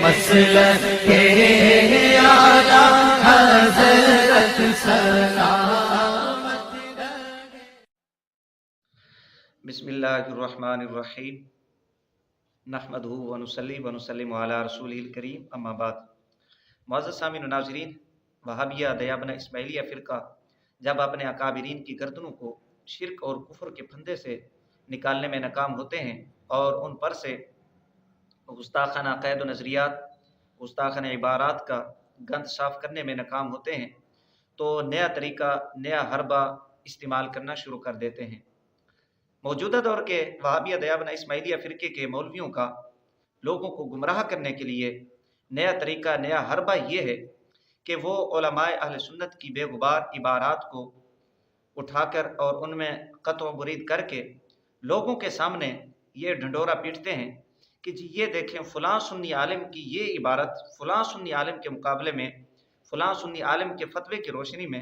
مسلک کے آلا حضرت سلامت رہے۔ بسم اللہ الرحمن الرحیم، نحمدہ ونصلی ونسلم علی رسولہ الکریم، اما بعد۔ معزز سامعین و ناظرین، وہابیہ دیابنہ اسماعیلیہ فرقہ جب اپنے اکابرین کی گردنوں کو شرک اور کفر کے پھندے سے نکالنے میں ناکام ہوتے ہیں اور ان پر سے گستاخانہ عقائد و نظریات، گستاخانہ عبارات کا گند صاف کرنے میں ناکام ہوتے ہیں تو نیا طریقہ، نیا حربہ استعمال کرنا شروع کر دیتے ہیں۔ موجودہ دور کے وہابیہ دیابنہ اسماعیلیہ فرقے کے مولویوں کا لوگوں کو گمراہ کرنے کے لیے نیا طریقہ، نیا حربہ یہ ہے کہ وہ علماء اہل سنت کی بے غبار عبارات کو اٹھا کر اور ان میں قطع و برید کر کے لوگوں کے سامنے یہ ڈھنڈورا پیٹتے ہیں کہ جی یہ دیکھیں فلاں سنی عالم کی یہ عبارت فلاں سنی عالم کے مقابلے میں، فلاں سنی عالم کے فتوے کی روشنی میں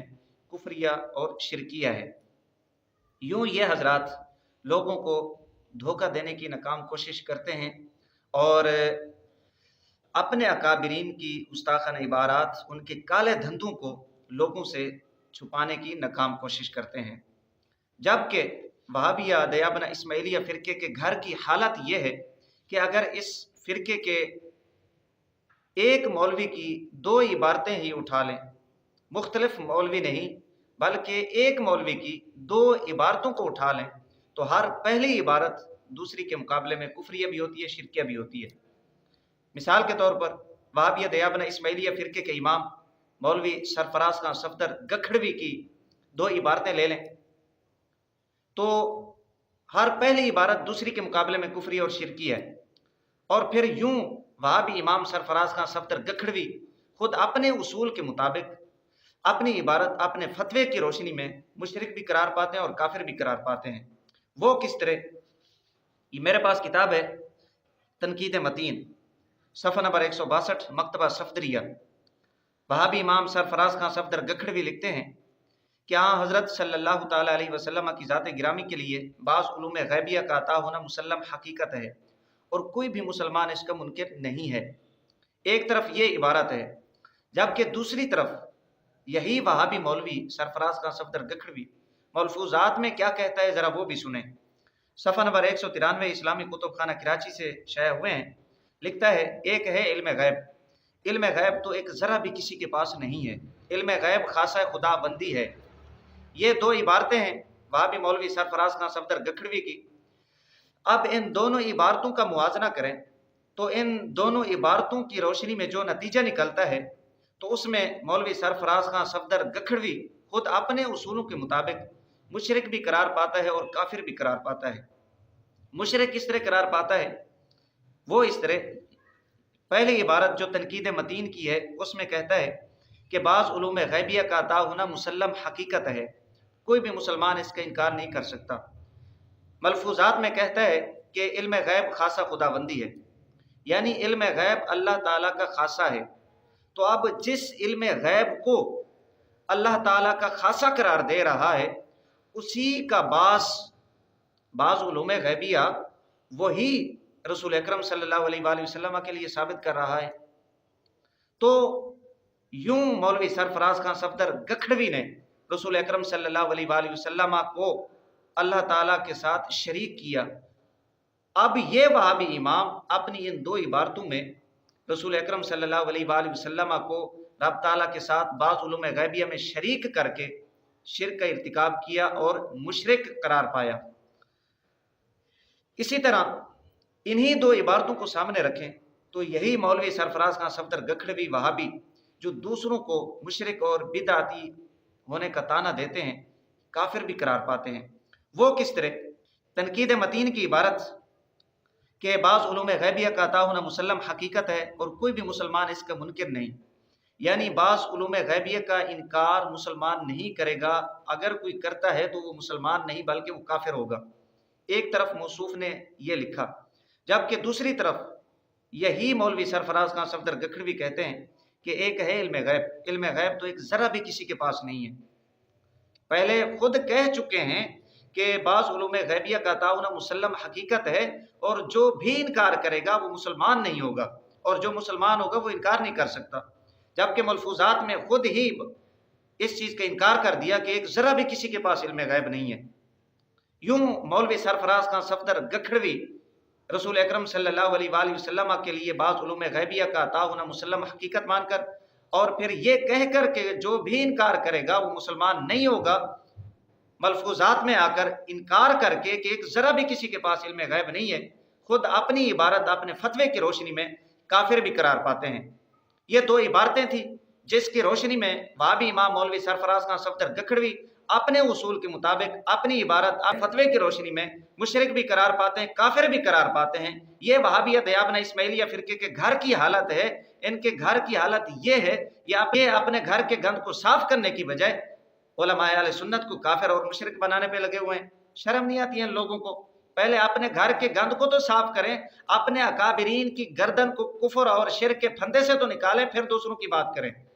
کفریہ اور شرکیہ ہے۔ یوں یہ حضرات لوگوں کو دھوکہ دینے کی ناکام کوشش کرتے ہیں اور اپنے اکابرین کی گستاخانہ عبارات، ان کے کالے دھندوں کو لوگوں سے چھپانے کی ناکام کوشش کرتے ہیں۔ جبکہ وہابیہ دیابنہ اسماعیلیہ فرقے کے گھر کی حالت یہ ہے کہ اگر اس فرقے کے ایک مولوی کی دو عبارتیں ہی اٹھا لیں، مختلف مولوی نہیں بلکہ ایک مولوی کی دو عبارتوں کو اٹھا لیں تو ہر پہلی عبارت دوسری کے مقابلے میں کفریہ بھی ہوتی ہے، شرکیہ بھی ہوتی ہے۔ مثال کے طور پر وہابیہ دیابنہ اسماعیلیہ فرقے کے امام مولوی سرفراز خان صفدر گکھڑوی کی دو عبارتیں لے لیں تو ہر پہلی عبارت دوسری کے مقابلے میں کفری اور شرکی ہے، اور پھر یوں وہابی امام سرفراز خان صفدر گکھڑوی خود اپنے اصول کے مطابق اپنی عبارت اپنے فتوے کی روشنی میں مشرک بھی قرار پاتے ہیں اور کافر بھی قرار پاتے ہیں۔ وہ کس طرح؟ یہ میرے پاس کتاب ہے تنقید متین، صفحہ نمبر 162، مکتبہ صفدریہ۔ وہابی امام سرفراز خان صفدر گکھڑوی لکھتے ہیں کہ حضرت صلی اللہ تعالیٰ علیہ وسلم کی ذات گرامی کے لیے بعض علوم غیبیہ کا عطا ہونا مسلم حقیقت ہے اور کوئی بھی مسلمان اس کا منکر نہیں ہے۔ ایک طرف یہ عبارت ہے، جبکہ دوسری طرف یہی وہابی مولوی سرفراز خان صفدر گکھڑوی ملفوظات میں کیا کہتا ہے، ذرا وہ بھی سنیں۔ صفحہ نمبر 193 اسلامی کتب خانہ کراچی سے شائع ہوئے ہیں، لکھتا ہے ایک ہے علم غیب۔ علم غیب تو ایک ذرا بھی کسی کے پاس نہیں ہے، علم غیب خاصہ خدا بندی ہے۔ یہ دو عبارتیں ہیں وہابی مولوی سرفراز خان صفدر گکھڑوی کی۔ اب ان دونوں عبارتوں کا موازنہ کریں تو ان دونوں عبارتوں کی روشنی میں جو نتیجہ نکلتا ہے تو اس میں مولوی سرفراز خان صفدر گکھڑوی خود اپنے اصولوں کے مطابق مشرک بھی قرار پاتا ہے اور کافر بھی قرار پاتا ہے۔ مشرک کس طرح قرار پاتا ہے؟ وہ اس طرح، پہلی عبارت جو تنقید متین کی ہے اس میں کہتا ہے کہ بعض علوم غیبیہ کا عطا ہونا مسلم حقیقت ہے، کوئی بھی مسلمان اس کا انکار نہیں کر سکتا۔ ملفوظات میں کہتا ہے کہ علم غیب خاصہ خدا بندی ہے، یعنی علم غیب اللہ تعالیٰ کا خاصہ ہے۔ تو اب جس علم غیب کو اللہ تعالیٰ کا خاصہ قرار دے رہا ہے اسی کا بعض علوم غیبیہ وہی رسول اکرم صلی اللہ علیہ وآلہ وسلم کے لیے ثابت کر رہا ہے۔ تو یوں مولوی سرفراز خان صفدر گکھڑوی نے رسول اکرم صلی اللہ علیہ وآلہ وسلم کو اللہ تعالیٰ کے ساتھ شریک کیا۔ اب یہ وہابی امام اپنی ان دو عبارتوں میں رسول اکرم صلی اللہ علیہ وآلہ وسلم کو رب تعالیٰ کے ساتھ بعض علوم غیبیہ میں شریک کر کے شرک کا ارتکاب کیا اور مشرک قرار پایا۔ اسی طرح انہی دو عبارتوں کو سامنے رکھیں تو یہی مولوی سرفراز خان صفدر گکھڑوی وہابی جو دوسروں کو مشرک اور بدعتی ہونے کا طعنہ دیتے ہیں، کافر بھی قرار پاتے ہیں۔ وہ کس طرح؟ تنقید متین کی عبارت کہ بعض علوم غیبیہ کا عطا ہونا مسلم حقیقت ہے اور کوئی بھی مسلمان اس کا منکر نہیں، یعنی بعض علوم غیبیہ کا انکار مسلمان نہیں کرے گا، اگر کوئی کرتا ہے تو وہ مسلمان نہیں بلکہ وہ کافر ہوگا۔ ایک طرف موصوف نے یہ لکھا، جبکہ دوسری طرف یہی مولوی سرفراز خان صفدر گکھڑوی کہتے ہیں کہ ایک ہے علم غیب، علم غیب تو ایک ذرا بھی کسی کے پاس نہیں ہے۔ پہلے خود کہہ چکے ہیں کہ بعض علوم غیبیہ کا عطا ہونا مسلم حقیقت ہے اور جو بھی انکار کرے گا وہ مسلمان نہیں ہوگا، اور جو مسلمان ہوگا وہ انکار نہیں کر سکتا، جبکہ ملفوظات میں خود ہی اس چیز کا انکار کر دیا کہ ایک ذرا بھی کسی کے پاس علم غیب نہیں ہے۔ یوں مولوی سرفراز خان صفدر گکھڑوی رسول اکرم صلی اللہ علیہ وآلہ وسلم کے لیے بعض علوم غیبیہ کا عطا ہونا مسلم حقیقت مان کر، اور پھر یہ کہہ کر کہ جو بھی انکار کرے گا وہ مسلمان نہیں ہوگا، ملفوظات میں آ کر انکار کر کے کہ ایک ذرا بھی کسی کے پاس علم غیب نہیں ہے، خود اپنی عبارت اپنے فتوے کی روشنی میں کافر بھی قرار پاتے ہیں۔ یہ دو عبارتیں تھیں جس کی روشنی میں وہابی امام مولوی سرفراز خان صفدر گکھڑوی اپنے اصول کے مطابق اپنی عبارت فتوے کی روشنی میں مشرک بھی قرار پاتے ہیں، کافر بھی قرار پاتے ہیں۔ یہ وہابیہ دیابنہ اسماعیلیہ فرقے کے گھر کی حالت ہے۔ ان کے گھر کی حالت یہ ہے یہ اپنے گھر کے گند کو صاف کرنے کی بجائے علماء اہل سنت کو کافر اور مشرک بنانے پہ لگے ہوئے ہیں۔ شرم نہیں آتی ہے ان لوگوں کو؟ پہلے اپنے گھر کے گند کو تو صاف کریں، اپنے اکابرین کی گردن کو کفر اور شرک کے پھندے سے تو نکالیں، پھر دوسروں کی بات کریں۔